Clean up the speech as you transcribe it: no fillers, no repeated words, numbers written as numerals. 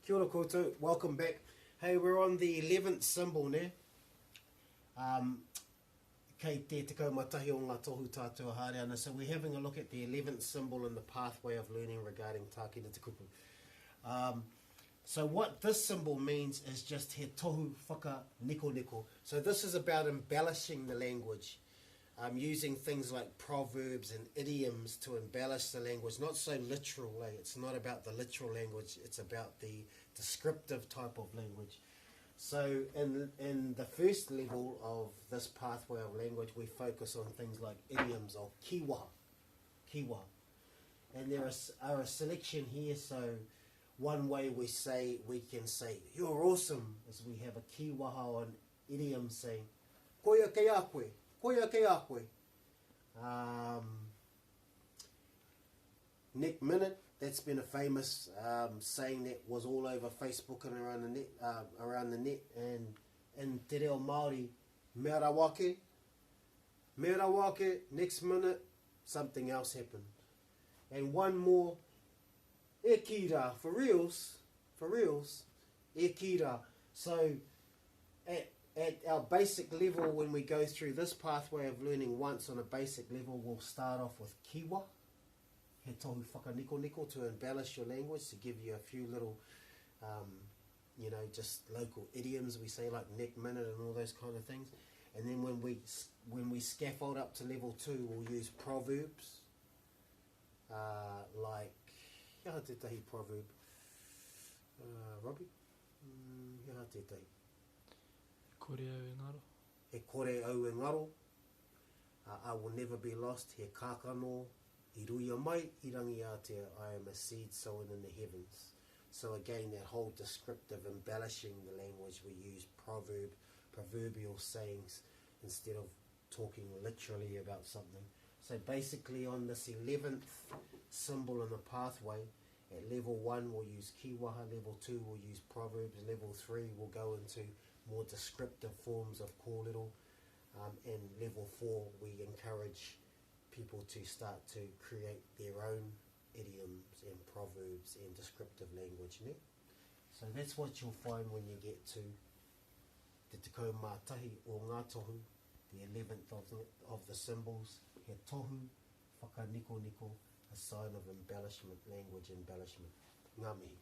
Kia ora koutou, welcome back. Hey, we're on the 11th symbol ne. Kei te tekau matahi o ngā tohu tātua haere ana. So we're having a look at the 11th symbol in the pathway of learning regarding Tākina te kupu. So what this symbol means is just he tohu whakanikoniko. So this is about embellishing the language. Using things like proverbs and idioms to embellish the language, not so literal. It's not about the literal language, it's about the descriptive type of language. So in the first level of this pathway of language, we focus on things like idioms or kiwa. And there are a selection here. So one way we can say, you're awesome, is we have a kiwaha on idiom saying, koia kei akwe. Koia kei akwe. Next minute, that's been a famous saying that was all over Facebook and around the net. And in Te Reo Māori, mea wake, next minute, something else happened. And one more, e kira, for reals, e kira. So at our basic level, when we go through this pathway of learning once on a basic level, we'll start off with kiwa, he tohu whakanikoniko, to embellish your language, to give you a few little, just local idioms we say, like neck minute and all those kind of things. And then when we scaffold up to level 2, we'll use proverbs, like, hiaha te tahi proverb, Robbie? Hiaha te tahi. Kore au e ngaro. He kore au e ngaro. I will never be lost. He kākano. I ruia mai. I rangi Aotea. I am a seed sown in the heavens. So again, that whole descriptive embellishing the language, we use proverbial sayings instead of talking literally about something. So basically on this 11th symbol in the pathway, at level 1 we'll use kiwaha, level 2 we'll use proverbs, level 3 we'll go into more descriptive forms of kōrero, and level 4 we encourage people to start to create their own idioms and proverbs and descriptive language. Ne? So that's what you'll find when you get to Te Tekau Mātahi o Ngā Tohu, the 11th of the symbols, He Tohu whakanikoniko, a sign of embellishment, language embellishment. Ngā mihi.